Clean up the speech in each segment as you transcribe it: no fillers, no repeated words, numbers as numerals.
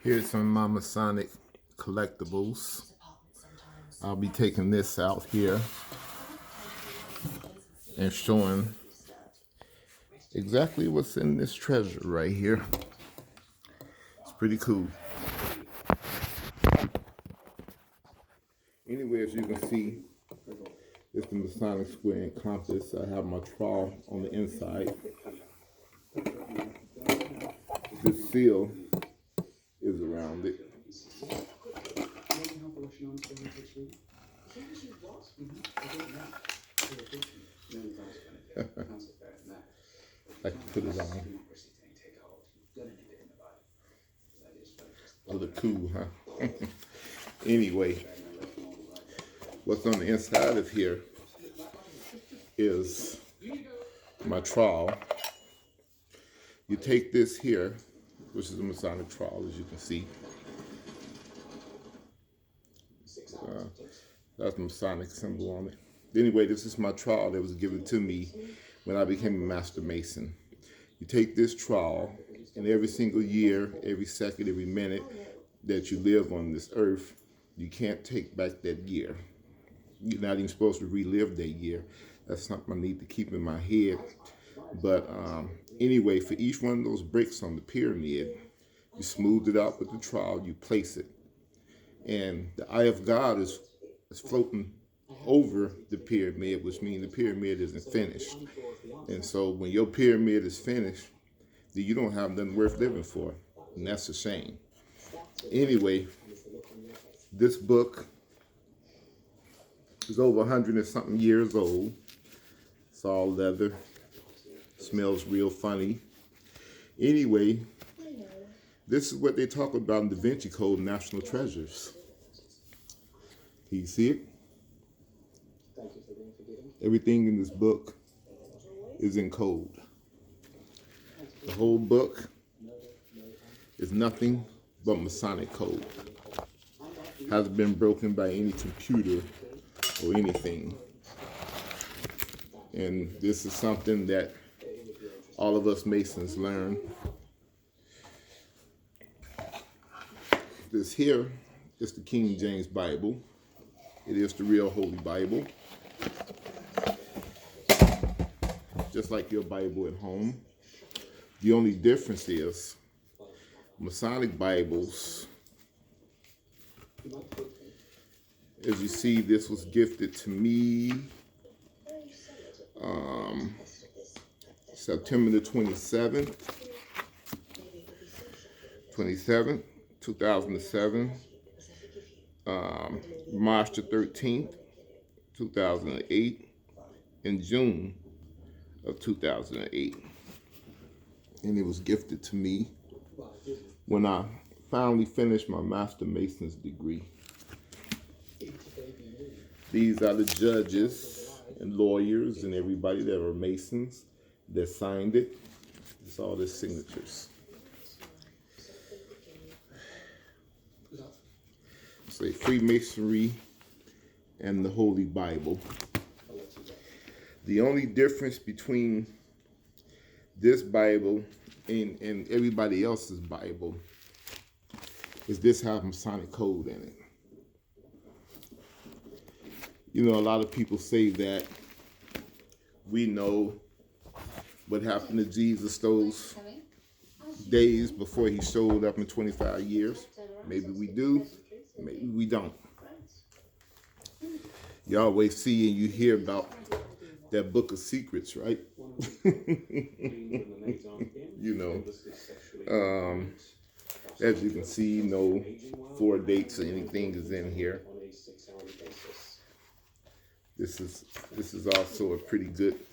Here's some of my Masonic collectibles. I'll be taking this out here and showing exactly what's in this treasure right here. It's pretty cool. Anyway, as you can see, it's the Masonic square and compass. I have my trowel on the inside. This seal is around it. I can put it on. Oh, look cool, huh? Anyway, what's on the inside of here is my trowel. You take this here, which is a Masonic trowel, as you can see. That's the Masonic symbol on it. Anyway, this is my trowel that was given to me when I became a Master Mason. You take this trowel, and every single year, every second, every minute that you live on this earth, you can't take back that year. You're not even supposed to relive that year. That's something I need to keep in my head. But anyway, for each one of those bricks on the pyramid, you smooth it out with the trowel, you place it. And the eye of God is floating over the pyramid, which means the pyramid isn't finished. And so when your pyramid is finished, then you don't have nothing worth living for. And that's a shame. Anyway, this book is over 100 and something years old. It's all leather. Smells real funny. Anyway, this is what they talk about in Da Vinci Code, National Treasures. Can you see it? Everything in this book is in code. The whole book is nothing but Masonic code. Hasn't been broken by any computer or anything. And this is something that all of us Masons learn. This here is the King James Bible. It is the real Holy Bible. Just like your Bible at home. The only difference is Masonic Bibles, as you see, this was gifted to me September the 27th, 2007, March the 13th, 2008, and June of 2008. And it was gifted to me when I finally finished my Master Mason's degree. These are the judges and lawyers and everybody that are Masons that signed it. It's all their signatures. Say Freemasonry and the Holy Bible. The only difference between this Bible and everybody else's Bible is this has Masonic code in it. You know, a lot of people say that we know what happened to Jesus those days before he showed up in 25 years. Maybe we do, maybe we don't. You always see and you hear about that book of secrets, right? You know, as you can see, no 4 dates or anything is in here. This is also a pretty good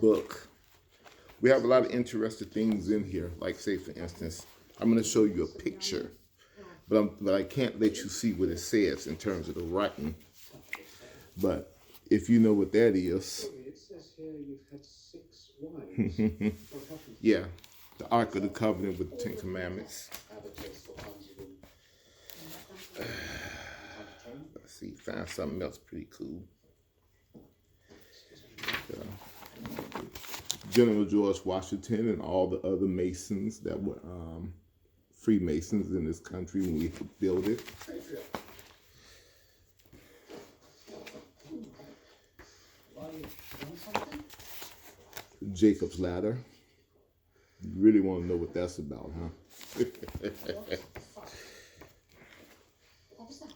book. We have a lot of interesting things in here. Like, say, for instance, I'm going to show you a picture, but I can't let you see what it says in terms of the writing. But if you know what that is, yeah, the Ark of the Covenant with the 10 Commandments. Let's see, find something else pretty cool. General George Washington and all the other Masons that were Freemasons in this country when we built it. Jacob's Ladder. You really want to know what that's about, huh? What was that?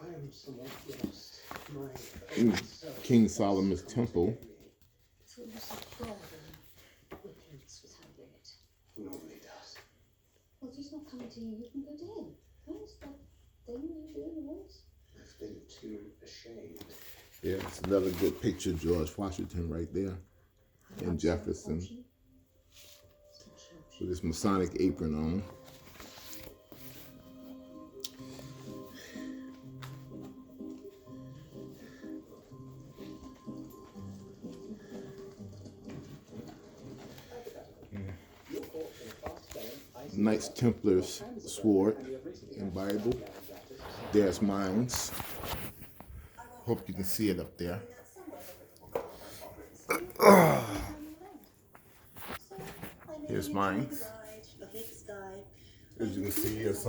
I am somewhat lost. King Solomon's Temple. So you said God and the prince was handling it. Normally does. Well, if he's not coming to you, you can go to him. Where's that thing you do in the woods? I've been too ashamed. Yeah, it's another good picture of George Washington right there. And Jefferson. With his Masonic apron on. Knights Templar's sword and Bible. There's mine. Hope you can see it up there. Here's mine. As you can see, it's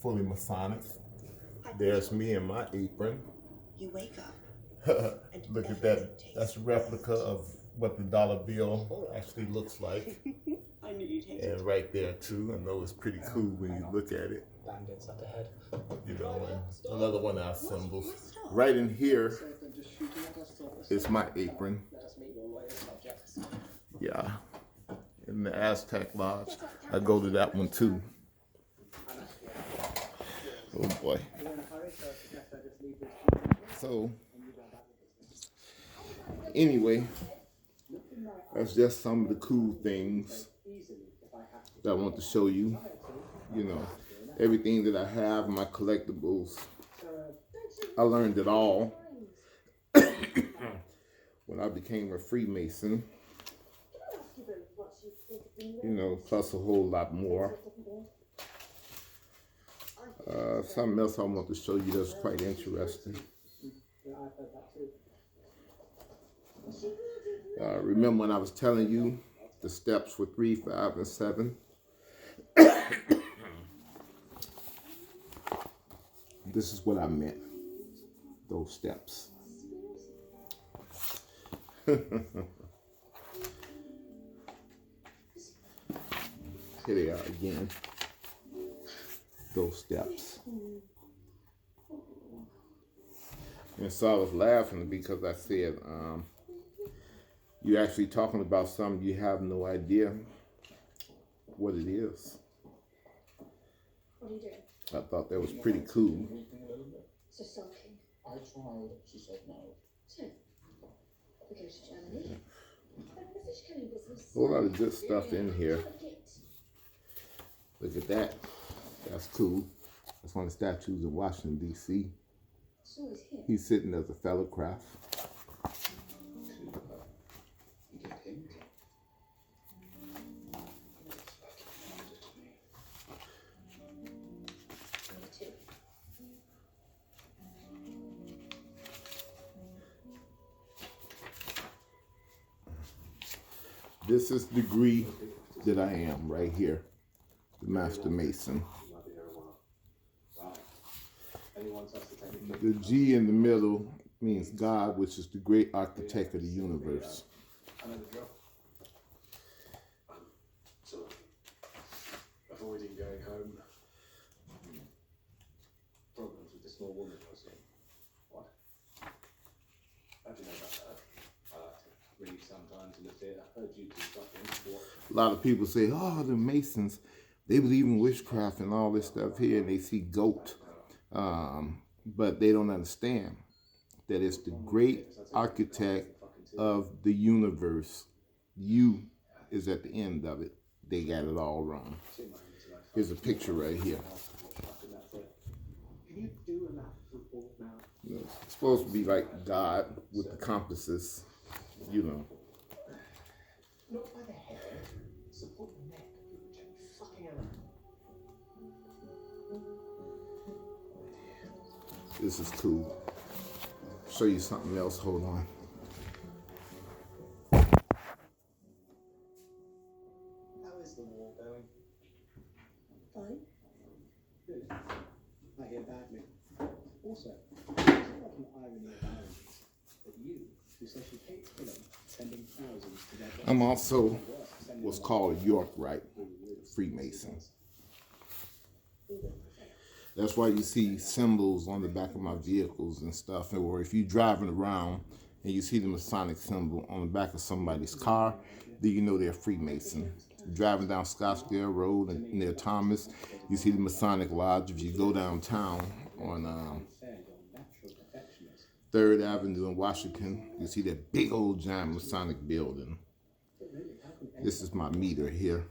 fully Masonic. There's me and my apron. You wake up. Look at that. That's a replica of what the dollar bill actually looks like. I knew you'd hate And right there too. I know it's pretty cool when you look at it. Bandits up ahead. You know, and another one of our symbols. Right in here is my apron. Yeah. In the Aztec Lodge. I go to that one too. Oh boy. So, anyway, that's just some of the cool things that I want to show you. You know, everything that I have, my collectibles. I learned it all when I became a Freemason. You know, plus a whole lot more. Something else I want to show you that's quite interesting. Remember when I was telling you the steps for 3, 5, and 7? This is what I meant. Those steps. Here they are again. Those steps. And so I was laughing because I said, you're actually talking about something you have no idea what it is. What are you doing? I thought that was pretty cool. So sulking. I tried, she said no. So, we go to Germany. But the fish curry business. A whole lot of good stuff in here. Look at that. That's cool. That's one of the statues of Washington, D.C. He's sitting as a fellow craft. This is the degree that I am right here, the Master Mason. The G in the middle means God, which is the great architect of the universe. So, avoiding going home. Problems with the small woman, I was saying. What? How do you know about her? I like to read sometimes in the theatre. I heard you do something. A lot of people say, oh, the Masons, they believe in witchcraft and all this stuff here, and they see goat. But they don't understand that it's the great architect of the universe. You is at the end of it. They got it all wrong. Here's a picture right here. It's supposed to be like God with the compasses, you know. Not by the head, support the neck, fucking around. This is cool. Show you something else. Hold on. How is the war going? Also, it's not like an irony of ironies that you, who says you hate Hiram, sending thousands to their I'm also what's called a York Rite Freemason. That's why you see symbols on the back of my vehicles and stuff. Or if you're driving around and you see the Masonic symbol on the back of somebody's car, then you know they're Freemason. Driving down Scottsdale Road and near Thomas, you see the Masonic Lodge. If you go downtown on 3rd Avenue in Washington, you see that big old giant Masonic building. This is my meter here.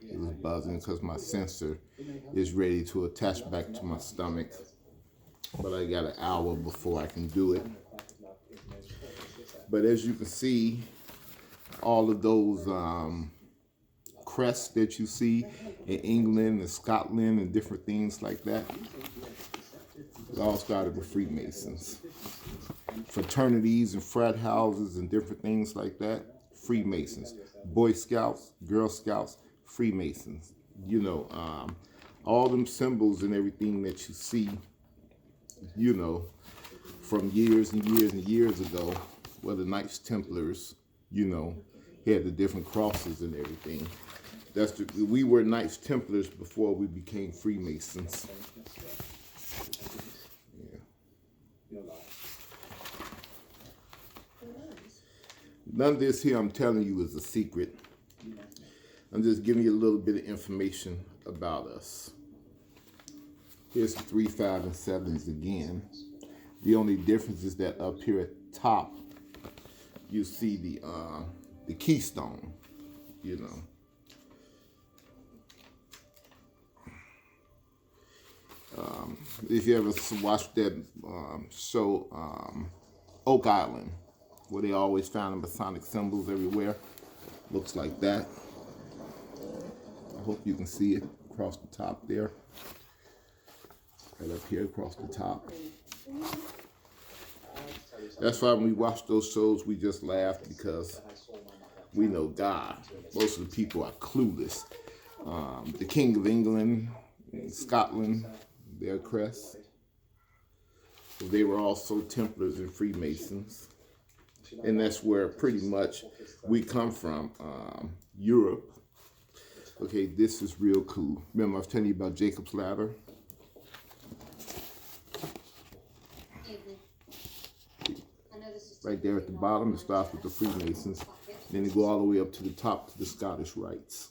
It was buzzing because my sensor is ready to attach back to my stomach. But I got an hour before I can do it. But as you can see, all of those crests that you see in England and Scotland and different things like that, it all started with Freemasons. Fraternities and frat houses and different things like that, Freemasons. Boy Scouts, Girl Scouts, Freemasons. You know, all them symbols and everything that you see, you know, from years and years and years ago, where the Knights Templars, you know, had the different crosses and everything. We were Knights Templars before we became Freemasons. Yeah. None of this here I'm telling you is a secret. I'm just giving you a little bit of information about us. Here's the 3, 5, and 7s again. The only difference is that up here at the top, you see the keystone, you know. If you ever watched that show, Oak Island, where they always found the Masonic symbols everywhere, looks like that. I hope you can see it across the top there. Right up here across the top. That's why when we watch those shows, we just laugh because we know God. Most of the people are clueless. The King of England and Scotland, their crest. They were also Templars and Freemasons. And that's where pretty much we come from, Europe. Okay, this is real cool. Remember I was telling you about Jacob's Ladder? Right there at the bottom, it starts with the Freemasons. Then they go all the way up to the top to the Scottish Rites.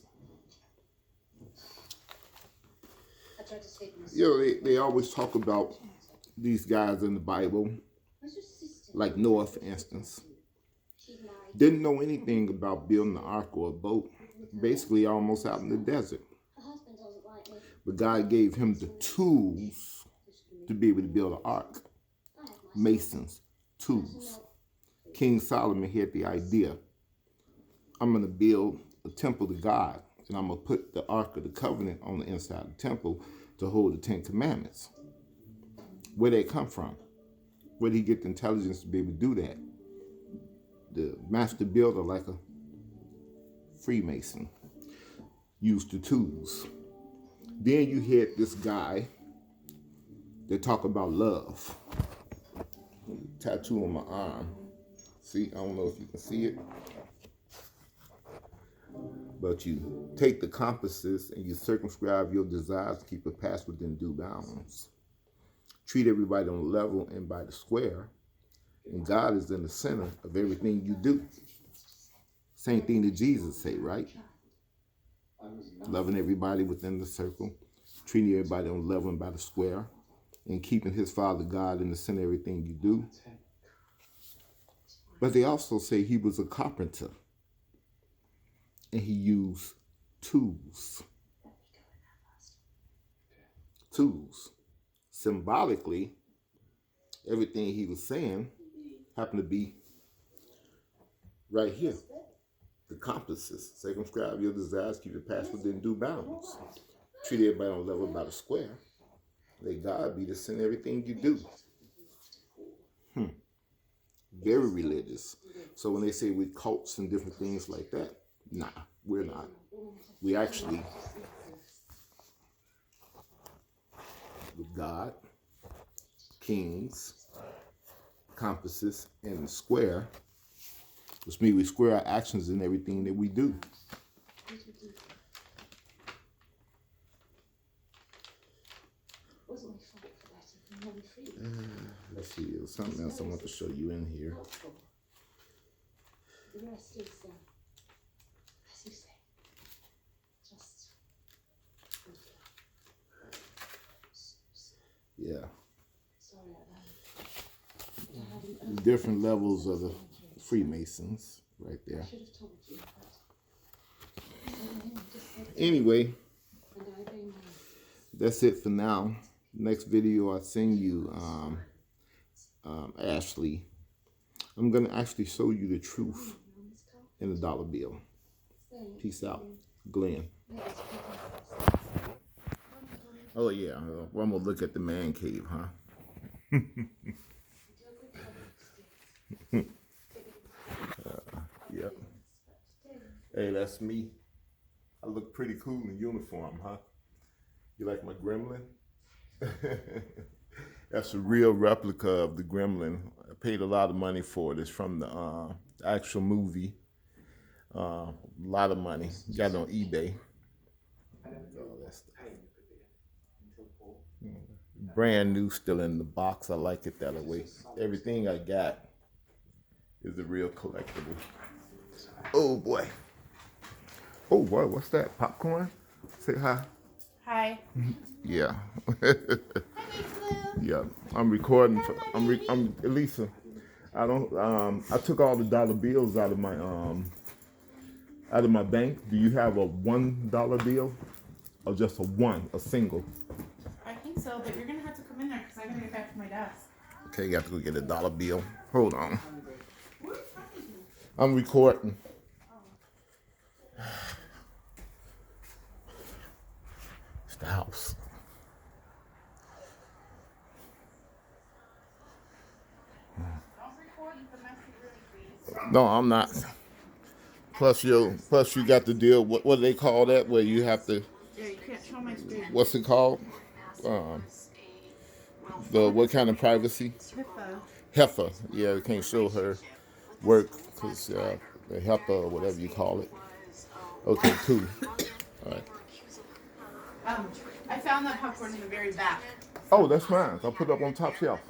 You know, they always talk about these guys in the Bible, like Noah, for instance. Didn't know anything about building an ark or a boat. Basically almost out in the desert. But God gave him the tools to be able to build an ark. Masons, tools. King Solomon had the idea. I'm going to build a temple to God, and I'm going to put the Ark of the Covenant on the inside of the temple to hold the 10 Commandments. Where'd they come from? Where'd he get the intelligence to be able to do that? The master builder, like a Freemason, used the tools. Then you had this guy that talk about love. Tattoo on my arm. See, I don't know if you can see it. But you take the compasses and you circumscribe your desires to keep it passed within due bounds. Treat everybody on the level and by the square. And God is in the center of everything you do. Same thing that Jesus say, right? Loving everybody within the circle. Treating everybody on the level and by the square. And keeping his Father God in the center of everything you do. But they also say he was a carpenter. And he used tools. Tools. Symbolically, everything he was saying happened to be right here. The compasses. Circumscribe your desires, keep it passed within due bounds. Treat everybody on the level by the square. Let God be the center of everything you do. Very religious. So when they say we cults and different things like that, nah, we're not. We actually with God, kings, compasses, and the square, which means we square our actions in everything that we do. Wasn't my fault for letting him run free. Let's see, there's something else I want to show you in here. The rest is, as you say, just good luck. Yeah, Sorry about that. different levels of the Freemasons right there. I should have told you, but just said Anyway, and I obey my that's it for now. Next video I'll send you, Ashley. I'm going to actually show you the truth in the dollar bill. Peace out. Glenn. Oh yeah, one more look at the man cave, huh? Yep. Hey, that's me. I look pretty cool in uniform, huh? You like my gremlin? That's a real replica of the gremlin. I paid a lot of money for it. It's from the actual movie. A lot of money. Got it on eBay. All that stuff. Brand new, still in the box. I like it that way. Everything I got is a real collectible. Oh boy. Oh boy, what's that? Popcorn? Say hi. Hi. Yeah. Yeah. I'm recording. I'm Elisa. I don't. I took all the dollar bills out of my bank. Do you have a $1 bill, or just a single? I think so, but you're gonna have to come in there because I gotta get back to my desk. Okay, you have to go get a dollar bill. Hold on. I'm recording. It's the house. Don't record the messy room, please. No, I'm not. Plus you got to deal. What do they call that? Where you have to. Yeah, you can't show my screen. What's it called? What kind of privacy? Heifer. Yeah, you can't show her work because the heifer or whatever you call it. Okay, cool. All right. I found that popcorn in the very back. Oh, that's mine. I'll put it up on top shelf.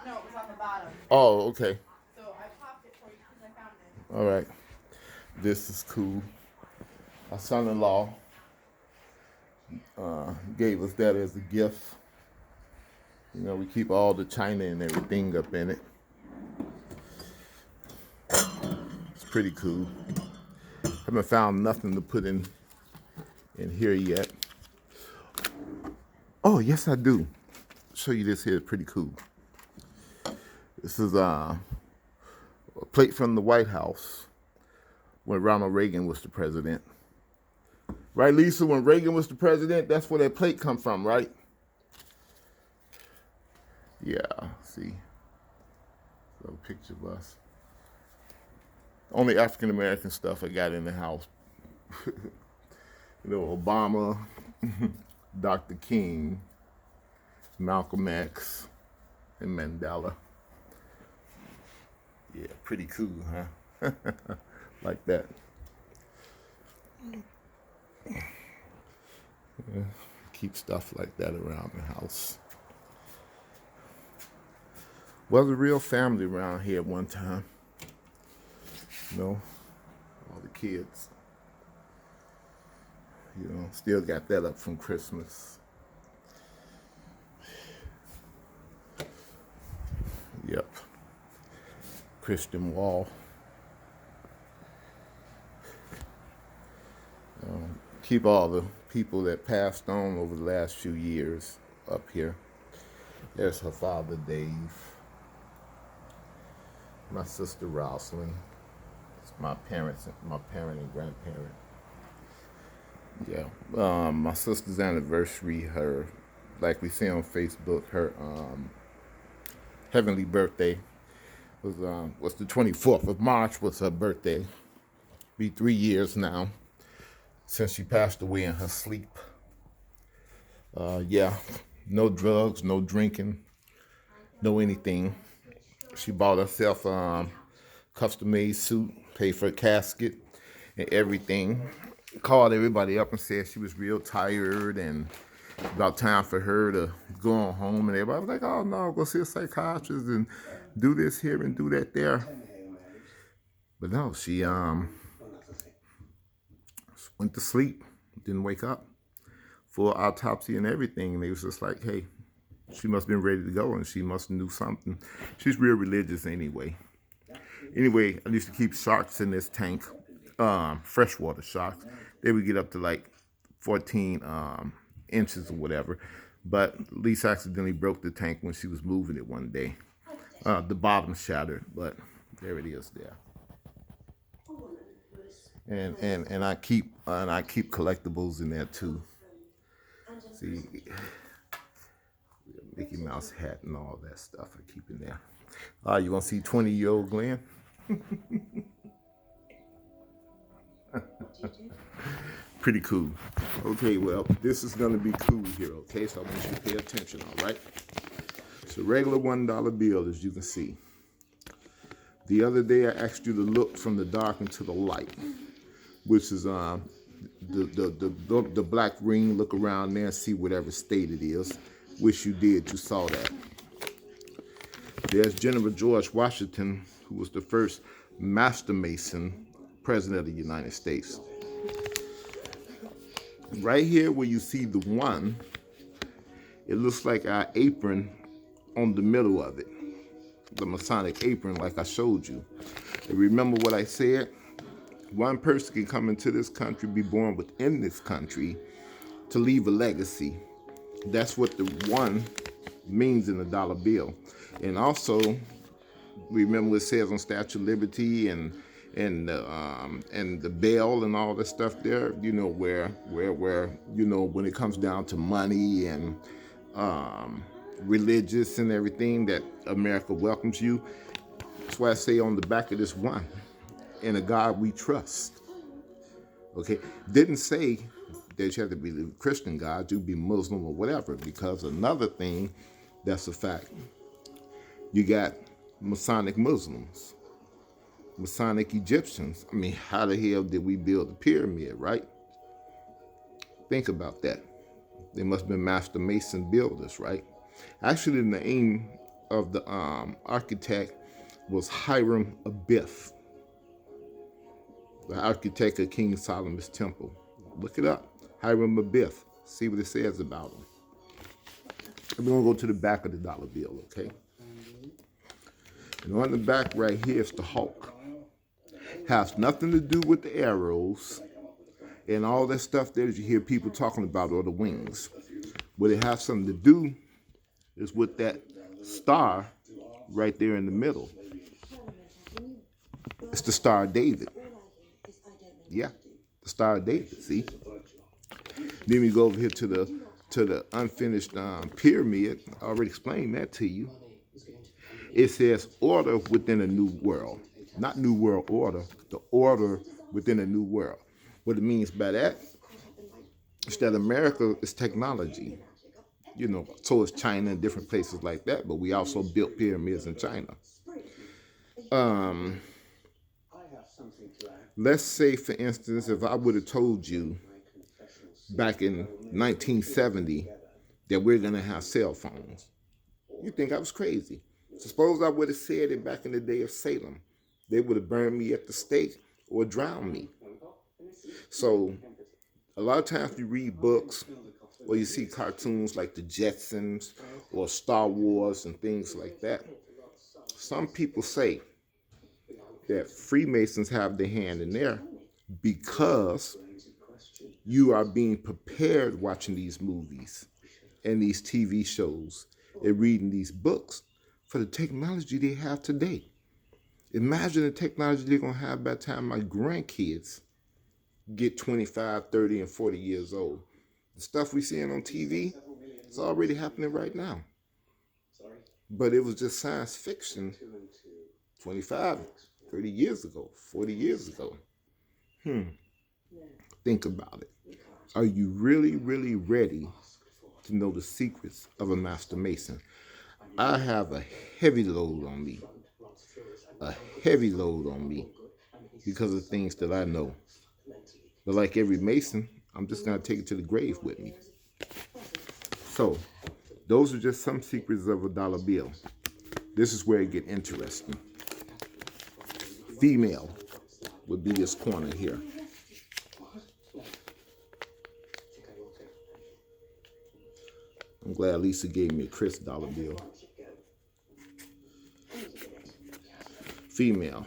No, it was on the bottom. Oh, okay. So I popped it for you because I found it. All right. This is cool. Our son-in-law gave us that as a gift. You know, we keep all the china and everything up in it. It's pretty cool. Haven't found nothing to put in here yet. Oh, yes, I do. Show you this here. Pretty cool. This is a plate from the White House when Ronald Reagan was the president. Right, Lisa? When Reagan was the president, that's where that plate come from, right? Yeah, see. So picture of us. Only African American stuff I got in the house. You know, Obama, Dr. King, Malcolm X, and Mandela. Yeah, pretty cool, huh? Like that. Yeah, keep stuff like that around the house. Was a real family around here at one time. You know, all the kids. You know, still got that up from Christmas. Yep. Christian wall. Keep all the people that passed on over the last few years up here. There's her father, Dave. My sister, Rosalind. It's my parent and grandparent. Yeah. My sister's anniversary, her, like we see on Facebook, her heavenly birthday was the 24th of March was her birthday. Be 3 years now since she passed away in her sleep. Yeah, No drugs, no drinking, no anything. She bought herself a custom-made suit, paid for a casket and everything. Called everybody up and said she was real tired and about time for her to go on home. And everybody was like, oh no, go see a psychiatrist and do this here and do that there. But no, she went to sleep, didn't wake up. Full autopsy and everything. And they was just like, hey, she must have been ready to go and she must have knew something. She's real religious anyway. Anyway, I used to keep sharks in this tank, freshwater sharks. They would get up to like 14 inches or whatever. But Lisa accidentally broke the tank when she was moving it one day. The bottom shattered, but there it is there. And I keep collectibles in there too. See, Mickey Mouse hat and all that stuff I keep in there. You gonna see 20-year-old Glenn? Pretty cool. Okay, well, this is gonna be cool here, okay? So I want you to pay attention, all right? It's a regular $1 bill, as you can see. The other day I asked you to look from the dark into the light, which is the black ring. Look around there and see whatever state it is. Wish you did. You saw that. There's General George Washington, who was the first Master Mason President of the United States. Right here where you see the one, it looks like our apron on the middle of it. The Masonic apron like I showed you. And remember what I said? One person can come into this country, be born within this country, to leave a legacy. That's what the one means in a dollar bill. And also, remember what it says on Statue of Liberty and the bell and all that stuff there. You know where you know when it comes down to money and religious and everything, that America welcomes you. That's why I say on the back of this one, in a God we trust. Okay, didn't say that you have to be a Christian God, you be Muslim or whatever, because another thing that's a fact, you got Masonic Muslims, Masonic Egyptians. I mean, how the hell did we build the pyramid, right? Think about that. They must have been Master Mason builders, right? Actually, the name of the architect was Hiram Benton, the architect of King Solomon's temple. Look it up, Hiram Benton. See what it says about him. We're gonna go to the back of the dollar bill, okay? And on the back right here is the hawk. Has nothing to do with the arrows and all that stuff there that you hear people talking about, or the wings. What it has something to do is with that star right there in the middle. It's the Star of David. Yeah, the Star of David, see? Then we go over here to the unfinished pyramid. I already explained that to you. It says order within a new world. Not new world order, the order within a new world. What it means by that is that America is technology. You know, so is China and different places like that, but we also built pyramids in China. Let's say, for instance, if I would have told you back in 1970 that we're going to have cell phones, you think I was crazy. Suppose I would have said it back in the day of Salem. They would have burned me at the stake or drowned me. So a lot of times you read books or you see cartoons like the Jetsons or Star Wars and things like that. Some people say that Freemasons have their hand in there because you are being prepared watching these movies and these TV shows and reading these books for the technology they have today. Imagine the technology they're going to have by the time my grandkids get 25, 30, and 40 years old. The stuff we're seeing on TV, it's already happening right now. But it was just science fiction 25, 30 years ago, 40 years ago. Think about it. Are you really, really ready to know the secrets of a Master Mason. I have a heavy load on me. A heavy load on me because of things that I know. But like every Mason, I'm just going to take it to the grave with me. So, those are just some secrets of a dollar bill. This is where it gets interesting. Female would be this corner here. I'm glad Lisa gave me a crisp dollar bill. Female.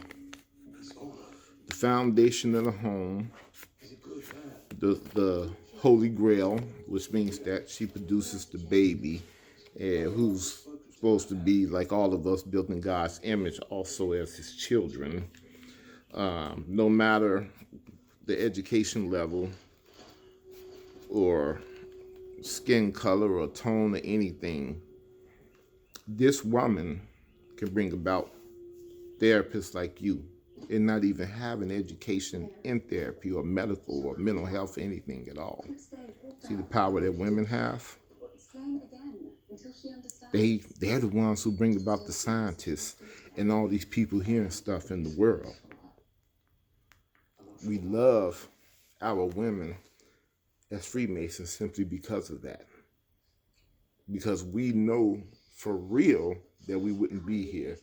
The foundation of the home. The Holy Grail, which means that she produces the baby, who's supposed to be, like all of us, built in God's image, also as his children. No matter the education level or skin color or tone or anything, this woman can bring about therapists like you and not even have an education in therapy or medical or mental health or anything at all. See the power that women have? They're the ones who bring about the scientists and all these people hearing stuff in the world. We love our women as Freemasons simply because of that. Because we know for real that we wouldn't be here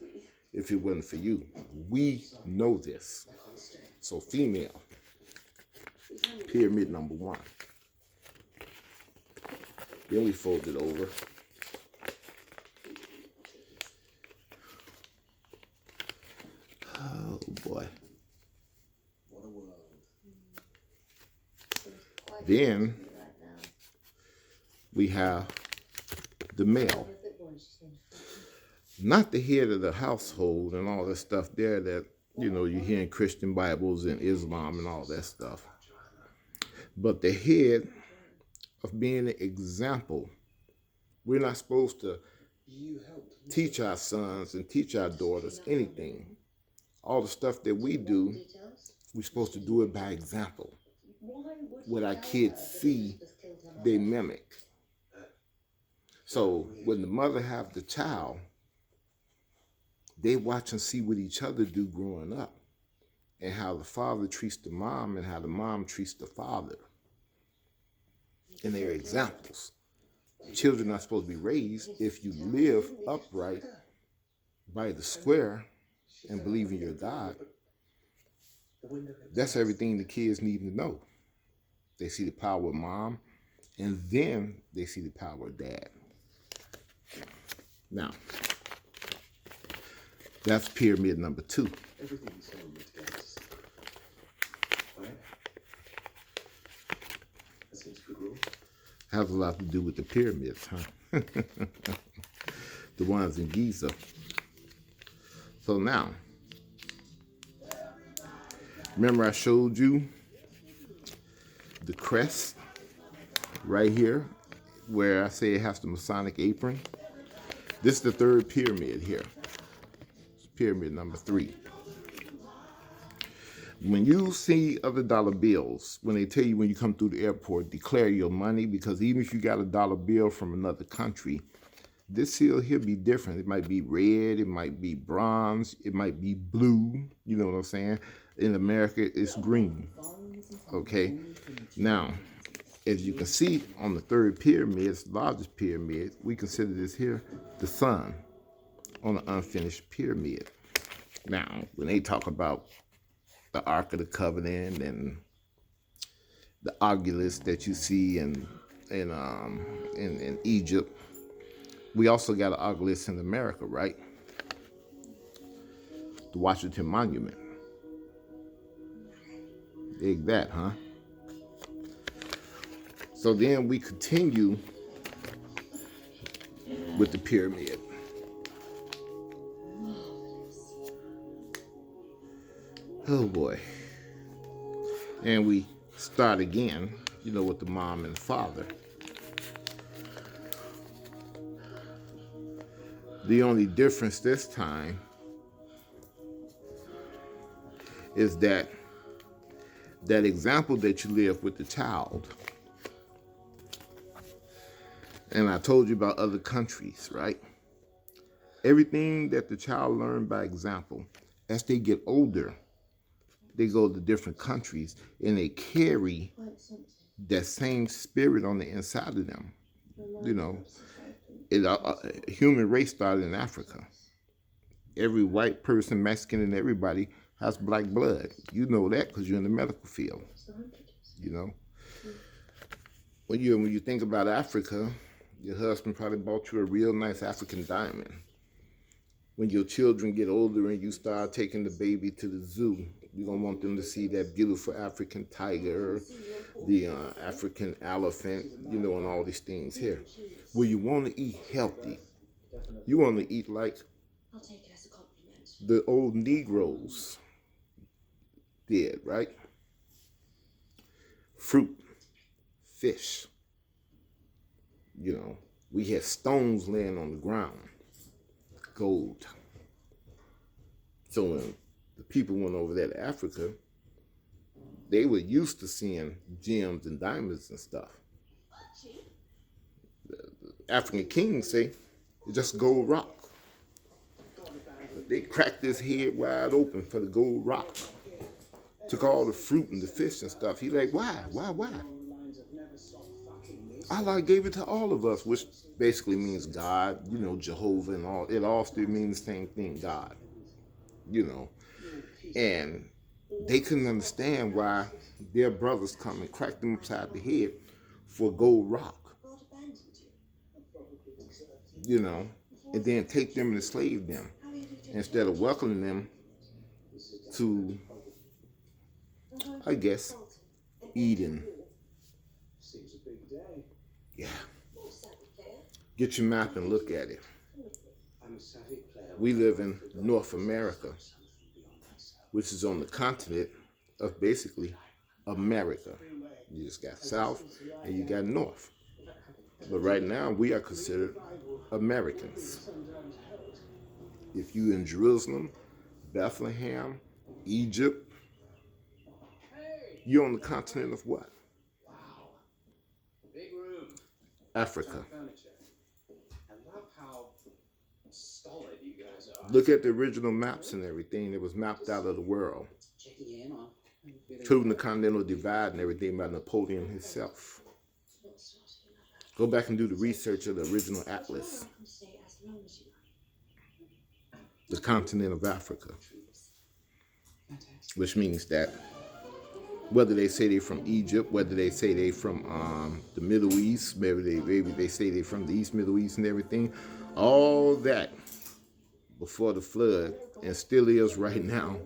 if it wasn't for you. We know this. So female, pyramid number 1. Then we fold it over. Oh boy. Then we have the male. Not the head of the household and all that stuff there that, you know, you hear in Christian Bibles and Islam and all that stuff. But the head of being an example. We're not supposed to teach our sons and teach our daughters anything. All the stuff that we do, we're supposed to do it by example. What our kids see, they mimic. So when the mother have the child, they watch and see what each other do growing up and how the father treats the mom and how the mom treats the father. And they're examples. Children are supposed to be raised if you live upright by the square and believe in your God. That's everything the kids need to know. They see the power of mom, and then they see the power of dad. Now, that's pyramid number 2. Has a lot to do with the pyramids, huh? The ones in Giza. So now, remember I showed you the crest right here where I say it has the Masonic apron? This is the 3rd pyramid here. It's pyramid number 3. When you see other dollar bills, when they tell you when you come through the airport, declare your money, because even if you got a dollar bill from another country, this seal here be different. It might be red, it might be bronze, it might be blue, you know what I'm saying? In America, it's green, okay? Now, as you can see on the 3rd pyramid, it's the largest pyramid, we consider this here the sun on the unfinished pyramid. Now, when they talk about the Ark of the Covenant and the obelisk that you see in Egypt, we also got an obelisk in America, right? The Washington Monument. Dig that, huh? So then we continue with the pyramid. Oh boy. And we start again, you know, with the mom and the father. The only difference this time is that example that you live with the child And I told you about other countries, right? Everything that the child learned by example, as they get older, they go to different countries and they carry that same spirit on the inside of them. You know, human race started in Africa. Every white person, Mexican, and everybody has black blood. You know that because you're in the medical field. You know, when you think about Africa, your husband probably bought you a real nice African diamond. When your children get older and you start taking the baby to the zoo, you're going to want them to see that beautiful African tiger, the African elephant, you know, and all these things here. Well, you want to eat healthy. You want to eat like the old Negroes did, right? Fruit, fish. You know, we had stones laying on the ground. Gold. So when the people went over there to Africa, they were used to seeing gems and diamonds and stuff. The African kings say it's just gold rock. But they cracked his head wide open for the gold rock. Took all the fruit and the fish and stuff. He's like, why? Allah gave it to all of us, which basically means God, you know, Jehovah and all. It all still means the same thing, God, you know. And they couldn't understand why their brothers come and crack them upside the head for gold rock, you know, and then take them and enslave them instead of welcoming them to, I guess, Eden. Yeah. Get your map and look at it. We live in North America, which is on the continent of basically America. You just got South and you got North. But right now we are considered Americans. If you in Jerusalem, Bethlehem, Egypt, you're on the continent of what? Africa. Look at the original maps and everything that was mapped out of the world, including the Continental Divide and everything by Napoleon himself. Go back and do the research of the original atlas, the continent of Africa, which means that whether they say they're from Egypt, whether they say they're from the Middle East, maybe they say they're from the East Middle East and everything, all that before the flood, and still is right now,